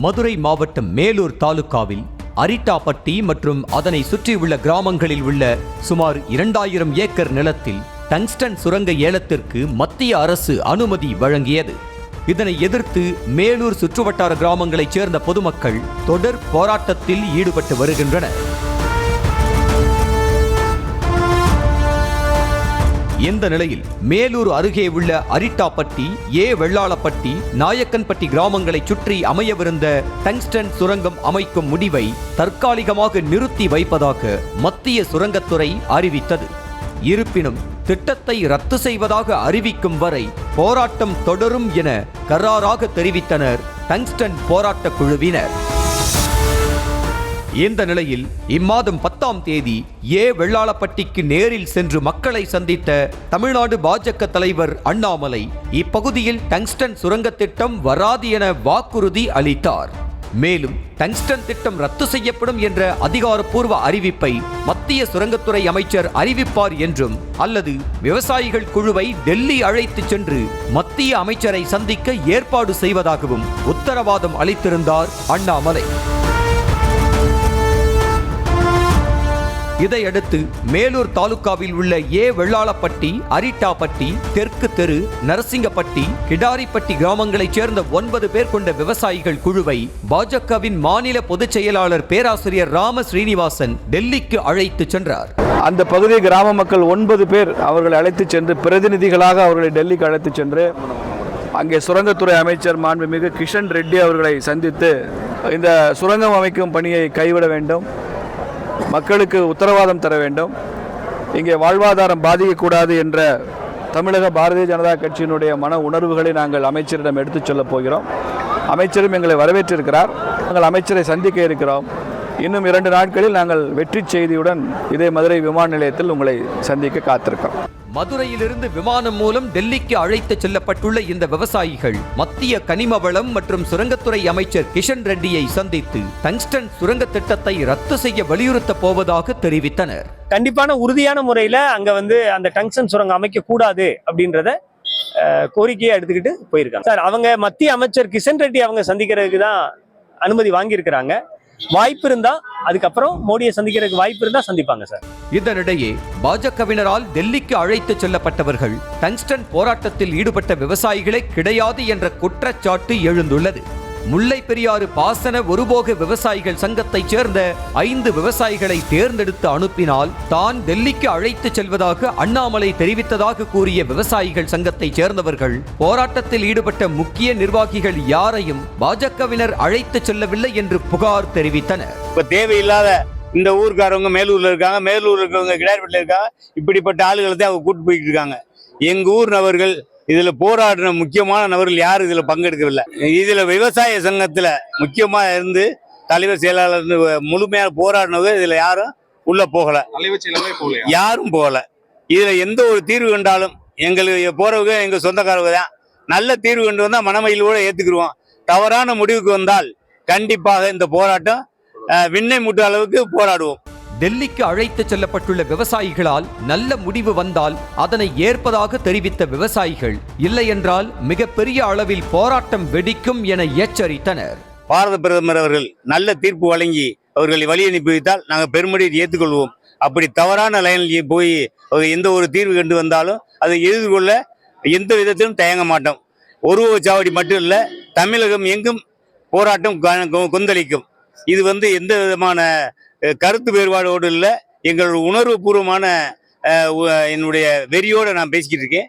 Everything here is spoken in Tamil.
மதுரை மாவட்டம் மேலூர் தாலுகாவில் அரிட்டாப்பட்டி மற்றும் அதனை சுற்றியுள்ள கிராமங்களில் உள்ள சுமார் 2000 ஏக்கர் நிலத்தில் டங்ஸ்டன் சுரங்க ஏலத்திற்கு மத்திய அரசு அனுமதி வழங்கியது. இதனை எதிர்த்து மேலூர் சுற்றுவட்டார கிராமங்களைச் சேர்ந்த பொதுமக்கள் தொடர் போராட்டத்தில் ஈடுபட்டு வருகின்றனர். இந்த நிலையில் மேலூர் அருகே உள்ள அரிட்டாப்பட்டி, வெள்ளாளப்பட்டி, நாயக்கன்பட்டி கிராமங்களைச் சுற்றி அமையவிருந்த டங்ஸ்டன் சுரங்கம் அமைக்கும் முடிவை தற்காலிகமாக நிறுத்தி வைப்பதாக மத்திய சுரங்கத்துறை அறிவித்தது. இருப்பினும் திட்டத்தை ரத்து செய்வதாக அறிவிக்கும் வரை போராட்டம் தொடரும் என கராராக தெரிவித்தனர் டங்ஸ்டன் போராட்ட குழுவினர். இந்த நிலையில் இம்மாதம் 10ஆம் தேதி வெள்ளாளப்பட்டிக்கு நேரில் சென்று மக்களை சந்தித்த தமிழ்நாடு பாஜக தலைவர் அண்ணாமலை இப்பகுதியில் டங்ஸ்டன் சுரங்க திட்டம் வராது என வாக்குறுதி அளித்தார். மேலும் டங்ஸ்டன் திட்டம் ரத்து செய்யப்படும் என்ற அதிகாரப்பூர்வ அறிவிப்பை மத்திய சுரங்கத்துறை அமைச்சர் அறிவிப்பார் என்றும், அல்லது விவசாயிகள் குழுவை டெல்லி அழைத்து சென்று மத்திய அமைச்சரை சந்திக்க ஏற்பாடு செய்வதாகவும் உத்தரவாதம் அளித்திருந்தார் அண்ணாமலை. இதையடுத்து மேலூர் தாலுகாவில் உள்ள வெள்ளாளப்பட்டி, அரிட்டாப்பட்டி, தெற்கு தெரு, நரசிங்கப்பட்டி, கிடாரிப்பட்டி கிராமங்களைச் சேர்ந்த 9 பேர் கொண்ட விவசாயிகள் குழுவை பாஜகவின் மாநில பொதுச் செயலாளர் பேராசிரியர் ராம ஸ்ரீனிவாசன் டெல்லிக்கு அழைத்து சென்றார். அந்த பகுதி கிராம மக்கள் 9 பேர் அவர்களை அழைத்து சென்று பிரதிநிதிகளாக அவர்களை டெல்லிக்கு அழைத்து சென்று அங்கே சுரங்கத்துறை அமைச்சர் மாண்புமிகு கிஷன் ரெட்டி அவர்களை சந்தித்து இந்த சுரங்கம் அமைக்கும் பணியை கைவிட வேண்டும், மக்களுக்கு உத்தரவாதம் தர வேண்டும், இங்கே வாழ்வாதாரம் பாதிக்கக்கூடாது என்ற தமிழக பாரதிய ஜனதா கட்சியினுடைய மன உணர்வுகளை நாங்கள் அமைச்சரிடம் எடுத்துச் சொல்லப் போகிறோம். அமைச்சரும் எங்களை வரவேற்றிருக்கிறார். நாங்கள் அமைச்சரை சந்திக்க இருக்கிறோம். இன்னும் 2 நாட்களில் நாங்கள் வெற்றி செய்தியுடன் இதே மதுரை விமான நிலையத்தில் உங்களை சந்திக்க காத்திருக்கிறோம். மதுரையிலிருந்து விமானம் மூலம் டெல்லிக்கு அழைத்து செல்லப்பட்டுள்ள இந்த விவசாயிகள் மத்திய கனிம வளம் மற்றும் சுரங்கத்துறை அமைச்சர் கிஷன் ரெட்டியை சந்தித்து டங்ஸ்டன் சுரங்க திட்டத்தை ரத்து செய்ய வலியுறுத்த போவதாக தெரிவித்தனர். கண்டிப்பான உறுதியான முறையில் அங்க அந்த டங்ஸ்டன் சுரங்கம் அமைக்க கூடாது அப்படின்றத கோரிக்கையை எடுத்துக்கிட்டு போயிருக்காங்க சார். அவங்க மத்திய அமைச்சர் கிஷன் ரெட்டி அவங்க சந்திக்கிறதுக்கு தான் அனுமதி வாங்கியிருக்கிறாங்க. வாய்ப்பு இருந்தா அதுக்கப்புறம் மோடியை சந்திக்கிறதுக்கு வாய்ப்பு இருந்தா சந்திப்பாங்க சார். இதனிடையே பாஜகவினரால் டெல்லிக்கு அழைத்து செல்லப்பட்டவர்கள் டங்ஸ்டன் போராட்டத்தில் ஈடுபட்ட விவசாயிகளே கிடையாது என்ற குற்றச்சாட்டு எழுந்துள்ளது. முல்லை பெரியாறு பாசன ஒருபோக விவசாயிகள் சங்கத்தைச் சேர்ந்த 5 விவசாயிகளை தேர்ந்தெடுத்து அனுப்பினால் தான் டெல்லிக்கு அழைத்து செல்வதாக அண்ணாமலை தெரிவித்ததாக கூறிய விவசாயிகள் சங்கத்தைச் சேர்ந்தவர்கள் போராட்டத்தில் ஈடுபட்ட முக்கிய நிர்வாகிகள் யாரையும் பாஜகவினர் அழைத்து செல்லவில்லை என்று புகார் தெரிவித்தனர். இப்ப தேவையில்லாத இந்த ஊருக்காரவங்க மேலூர்ல இருக்காங்க, மேலூர்ல இருக்கவங்க கிடாரிப்பட்டில இருக்காங்க, இப்படிப்பட்ட ஆளுகளை தான் அவங்க கூட்டு போயிட்டு இருக்காங்க. எங்க ஊர் நபர்கள் இதுல போராடின முக்கியமான நபர்கள் யாரும் இதுல பங்கெடுக்கவில்லை. இதுல விவசாய சங்கத்துல முக்கியமா இருந்து தலைவர் செயலாளர் முழுமையாக போராடினவங்க இதுல யாரும் உள்ள போகல, யாரும் போகல. இதுல எந்த ஒரு தீர்வு கண்டாலும் எங்களுக்கு போறவங்க எங்க சொந்தக்காரவங்க தான். நல்ல தீர்வு கண்டு வந்தா மனமகிழ்வோட ஏத்துக்கிடுவோம். தவறான முடிவுக்கு வந்தால் கண்டிப்பாக இந்த போராட்டம் விண்ணை முட்டு அளவுக்கு போராடுவோம். டெல்லிக்கு அழைத்து செல்லப்பட்டுள்ள விவசாயிகளால் நல்ல முடிவு வந்தால் அதனை ஏற்பதாக தெரிவித்த விவசாயிகள், இல்லை என்றால் மிகப்பெரிய அளவில் போராட்டம் வெடிக்கும் என எச்சரித்தனர். பாரத பிரதமர் அவர்கள் நல்ல தீர்ப்பு வழங்கி அவர்களை வழி அனுப்பி வைத்தால் நாங்கள் பெருமடியை ஏற்றுக்கொள்வோம். அப்படி தவறான லைனில் போய் எந்த ஒரு தீர்வு கண்டு வந்தாலும் அதை எதிர்கொள்ள எந்த விதத்திலும் தயங்க மாட்டோம். சாவடி மட்டும் இல்லை, தமிழகம் எங்கும் போராட்டம் கொந்தளிக்கும். இது எந்த விதமான கருத்து வேறுபாடோடு இல்லை, எங்களோட உணர்வு பூர்வமான என்னுடைய வெறியோடு நான் பேசிக்கிட்டு இருக்கேன்.